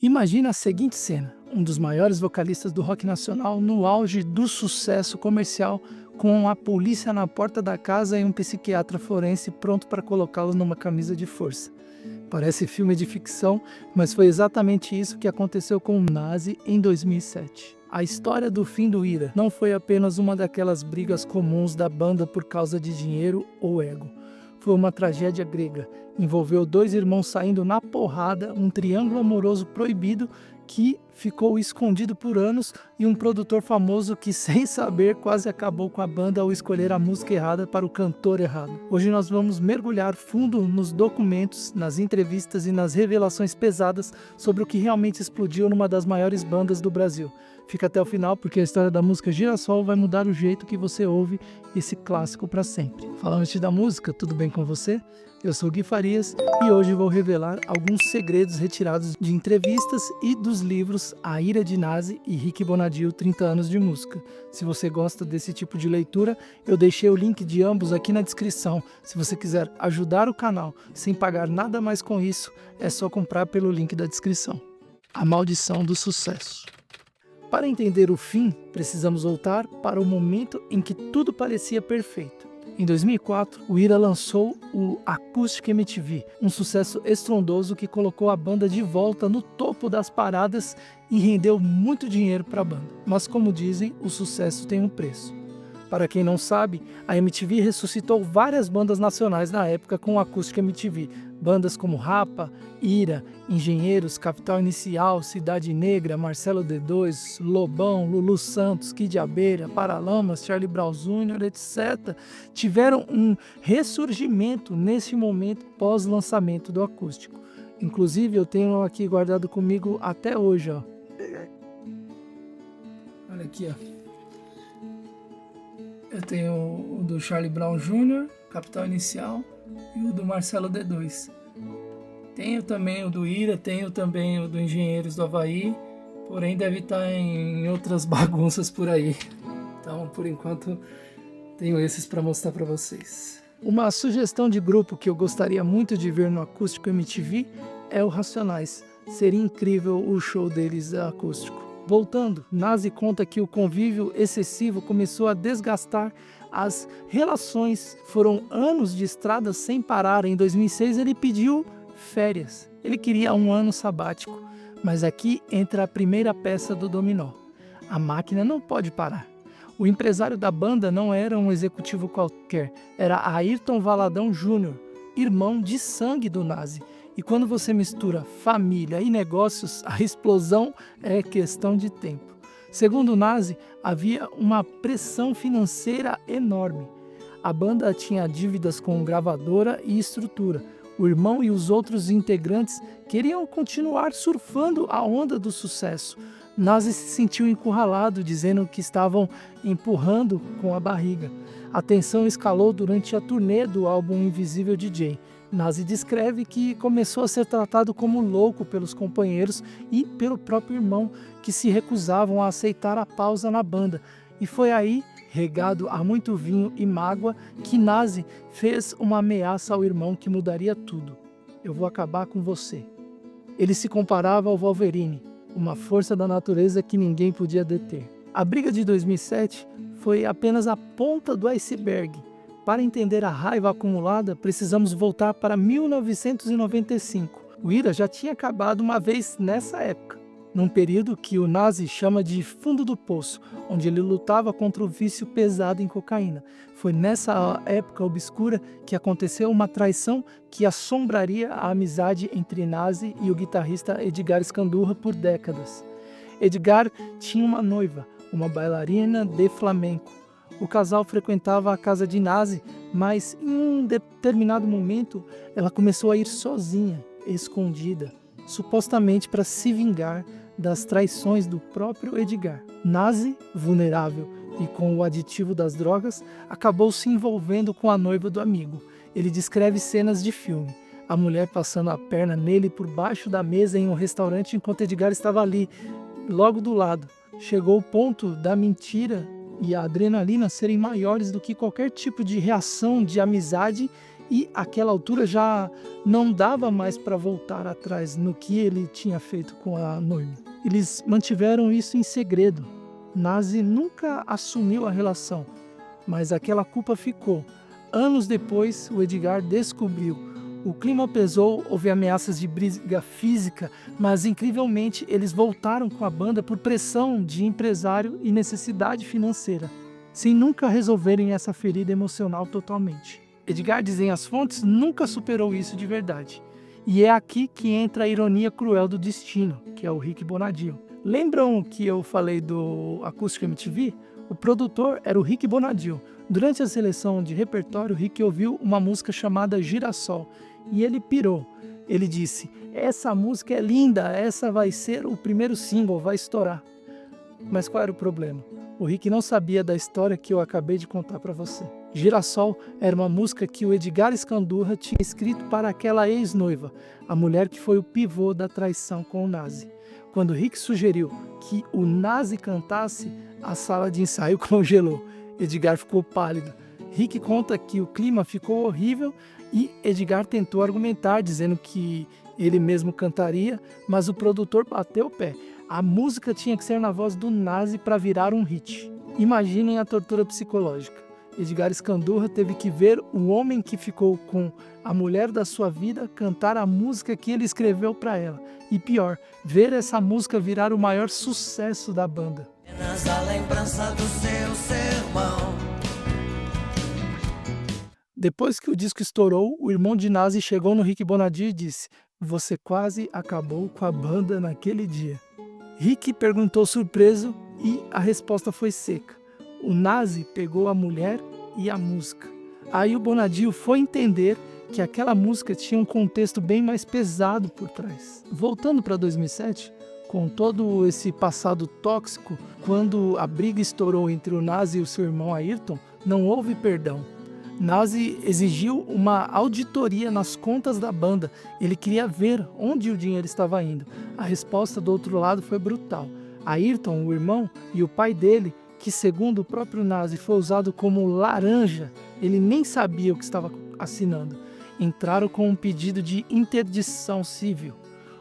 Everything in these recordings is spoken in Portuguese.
Imagina a seguinte cena: um dos maiores vocalistas do rock nacional no auge do sucesso comercial, com a polícia na porta da casa e um psiquiatra forense pronto para colocá-lo numa camisa de força. Parece filme de ficção, mas foi exatamente isso que aconteceu com o Nazi em 2007. A história do fim do Ira não foi apenas uma daquelas brigas comuns da banda por causa de dinheiro ou ego. Foi uma tragédia grega. Envolveu dois irmãos saindo na porrada, um triângulo amoroso proibido que ficou escondido por anos e um produtor famoso que, sem saber, quase acabou com a banda ao escolher a música errada para o cantor errado. Hoje nós vamos mergulhar fundo nos documentos, nas entrevistas e nas revelações pesadas sobre o que realmente explodiu numa das maiores bandas do Brasil. Fica até o final porque a história da música Girassol vai mudar o jeito que você ouve esse clássico para sempre. Falando da música, tudo bem com você? Eu sou Gui Farias e hoje vou revelar alguns segredos retirados de entrevistas e dos livros A Ira de Nazi e Rick Bonadio, 30 anos de música. Se você gosta desse tipo de leitura, eu deixei o link de ambos aqui na descrição. Se você quiser ajudar o canal sem pagar nada mais com isso, é só comprar pelo link da descrição. A maldição do sucesso. Para entender o fim, precisamos voltar para o momento em que tudo parecia perfeito. Em 2004, o Ira lançou o Acoustic MTV, um sucesso estrondoso que colocou a banda de volta no topo das paradas e rendeu muito dinheiro para a banda. Mas como dizem, o sucesso tem um preço. Para quem não sabe, a MTV ressuscitou várias bandas nacionais na época com o Acoustic MTV. Bandas como Rapa, Ira, Engenheiros, Capital Inicial, Cidade Negra, Marcelo D2, Lobão, Lulu Santos, Kid Abelha, Paralamas, Charlie Brown Jr., etc. tiveram um ressurgimento nesse momento pós-lançamento do acústico. Inclusive eu tenho aqui guardado comigo até hoje, ó. Olha aqui, ó. Eu tenho o do Charlie Brown Jr., Capital Inicial, e o do Marcelo D2. Tenho também o do Ira, tenho também o do Engenheiros do Havaí, porém deve estar em outras bagunças por aí. Então, por enquanto, tenho esses para mostrar para vocês. Uma sugestão de grupo que eu gostaria muito de ver no Acústico MTV é o Racionais. Seria incrível o show deles acústico. Voltando, Nazi conta que o convívio excessivo começou a desgastar as relações. Foram anos de estrada sem parar. Em 2006 ele pediu férias. Ele queria um ano sabático. Mas aqui entra a primeira peça do dominó. A máquina não pode parar. O empresário da banda não era um executivo qualquer. Era Ayrton Valadão Jr., irmão de sangue do Nazi. E quando você mistura família e negócios, a explosão é questão de tempo. Segundo o Nazi, havia uma pressão financeira enorme. A banda tinha dívidas com gravadora e estrutura. O irmão e os outros integrantes queriam continuar surfando a onda do sucesso. Nazi se sentiu encurralado, dizendo que estavam empurrando com a barriga. A tensão escalou durante a turnê do álbum Invisível DJ. Nazi descreve que começou a ser tratado como louco pelos companheiros e pelo próprio irmão, que se recusavam a aceitar a pausa na banda. E foi aí, regado a muito vinho e mágoa, que Nazi fez uma ameaça ao irmão que mudaria tudo. Eu vou acabar com você. Ele se comparava ao Wolverine, uma força da natureza que ninguém podia deter. A briga de 2007 foi apenas a ponta do iceberg. Para entender a raiva acumulada, precisamos voltar para 1995. O Ira já tinha acabado uma vez nessa época, num período que o Nazi chama de fundo do poço, onde ele lutava contra o vício pesado em cocaína. Foi nessa época obscura que aconteceu uma traição que assombraria a amizade entre Nazi e o guitarrista Edgar Scandurra por décadas. Edgar tinha uma noiva, uma bailarina de flamenco. O casal frequentava a casa de Nazi, mas em um determinado momento ela começou a ir sozinha, escondida, supostamente para se vingar das traições do próprio Edgar. Nazi, vulnerável e com o aditivo das drogas, acabou se envolvendo com a noiva do amigo. Ele descreve cenas de filme. A mulher passando a perna nele por baixo da mesa em um restaurante enquanto Edgar estava ali, logo do lado. Chegou o ponto da mentira e a adrenalina serem maiores do que qualquer tipo de reação de amizade e àquela altura já não dava mais para voltar atrás no que ele tinha feito com a noiva. Eles mantiveram isso em segredo. Nazi nunca assumiu a relação, mas aquela culpa ficou. Anos depois, o Edgar descobriu. O clima pesou, houve ameaças de briga física, mas incrivelmente eles voltaram com a banda por pressão de empresário e necessidade financeira, sem nunca resolverem essa ferida emocional totalmente. Edgar, dizem as fontes, nunca superou isso de verdade. E é aqui que entra a ironia cruel do destino, que é o Rick Bonadio. Lembram que eu falei do Acústico MTV? O produtor era o Rick Bonadio. Durante a seleção de repertório, o Rick ouviu uma música chamada Girassol e ele pirou. Ele disse: essa música é linda, essa vai ser o primeiro single, vai estourar. Mas qual era o problema? O Rick não sabia da história que eu acabei de contar para você. Girassol era uma música que o Edgar Escandurra tinha escrito para aquela ex-noiva, a mulher que foi o pivô da traição com o Nazi. Quando Rick sugeriu que o Nazi cantasse, a sala de ensaio congelou. Edgar ficou pálido. Rick conta que o clima ficou horrível e Edgar tentou argumentar, dizendo que ele mesmo cantaria, mas o produtor bateu o pé. A música tinha que ser na voz do Nazi para virar um hit. Imaginem a tortura psicológica. Edgar Escandurra teve que ver o homem que ficou com a mulher da sua vida cantar a música que ele escreveu para ela. E pior, ver essa música virar o maior sucesso da banda. A lembrança do seu sermão. Depois que o disco estourou, o irmão de Nazi chegou no Rick Bonadio e disse: você quase acabou com a banda naquele dia. Rick perguntou surpreso e a resposta foi seca. O Nazi pegou a mulher e a música. Aí o Bonadio foi entender que aquela música tinha um contexto bem mais pesado por trás. Voltando para 2007, com todo esse passado tóxico, quando a briga estourou entre o Nazi e o seu irmão Ayrton, não houve perdão. Nazi exigiu uma auditoria nas contas da banda. Ele queria ver onde o dinheiro estava indo. A resposta do outro lado foi brutal. Ayrton, o irmão, e o pai dele, que segundo o próprio Nazi foi usado como laranja, ele nem sabia o que estava assinando, entraram com um pedido de interdição civil.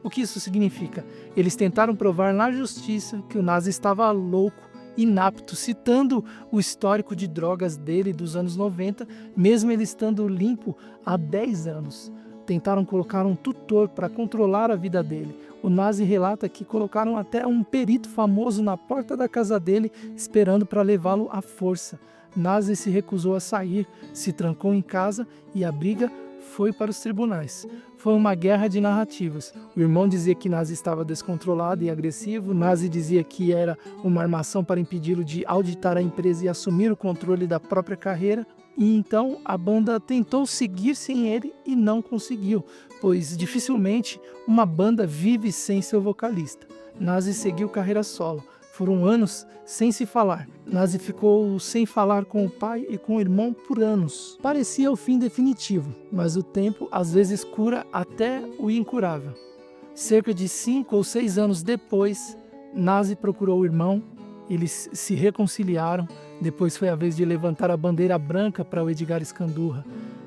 O que isso significa? Eles tentaram provar na justiça que o Nazi estava louco, inapto, citando o histórico de drogas dele dos anos 90, mesmo ele estando limpo há 10 anos. Tentaram colocar um tutor para controlar a vida dele. O Nazi relata que colocaram até um perito famoso na porta da casa dele, esperando para levá-lo à força. Nazi se recusou a sair, se trancou em casa e a briga foi para os tribunais. Foi uma guerra de narrativas. O irmão dizia que Nazi estava descontrolado e agressivo. Nazi dizia que era uma armação para impedi-lo de auditar a empresa e assumir o controle da própria carreira. E então a banda tentou seguir sem ele e não conseguiu, pois dificilmente uma banda vive sem seu vocalista. Nazi seguiu carreira solo. Foram anos sem se falar. Nazi ficou sem falar com o pai e com o irmão por anos. Parecia o fim definitivo, mas o tempo às vezes cura até o incurável. Cerca de 5 ou 6 anos depois, Nazi procurou o irmão, eles se reconciliaram. Depois foi a vez de levantar a bandeira branca para o Edgar Escandurra.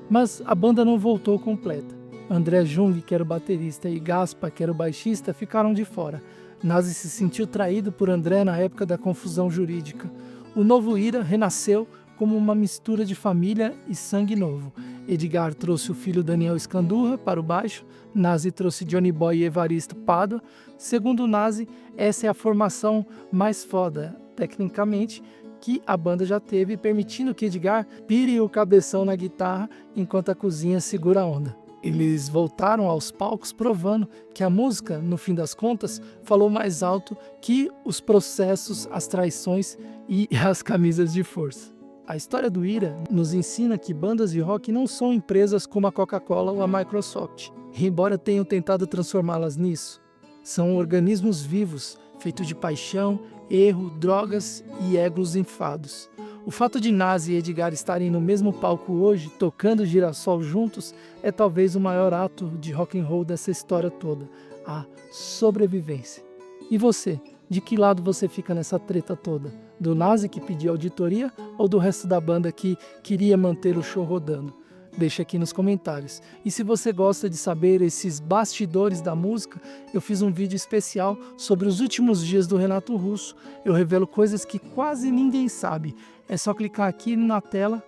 Mas a banda não voltou completa. André Jung, que era o baterista, e Gaspa, que era o baixista, ficaram de fora. Nazi se sentiu traído por André na época da confusão jurídica. O novo Ira renasceu como uma mistura de família e sangue novo. Edgar trouxe o filho Daniel Escandurra para o baixo, Nazi trouxe Johnny Boy e Evaristo Pádua. Segundo Nazi, essa é a formação mais foda, tecnicamente, que a banda já teve, permitindo que Edgar pire o cabeção na guitarra enquanto a cozinha segura a onda. Eles voltaram aos palcos provando que a música, no fim das contas, falou mais alto que os processos, as traições e as camisas de força. A história do Ira nos ensina que bandas de rock não são empresas como a Coca-Cola ou a Microsoft, embora tenham tentado transformá-las nisso. São organismos vivos, feitos de paixão, erro, drogas e egos infados. O fato de Nazi e Edgar estarem no mesmo palco hoje, tocando Girassol juntos, é talvez o maior ato de rock and roll dessa história toda, a sobrevivência. E você, de que lado você fica nessa treta toda? Do Nazi que pediu auditoria ou do resto da banda que queria manter o show rodando? Deixa aqui nos comentários. E se você gosta de saber esses bastidores da música, eu fiz um vídeo especial sobre os últimos dias do Renato Russo. Eu revelo coisas que quase ninguém sabe. É só clicar aqui na tela.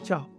Tchau!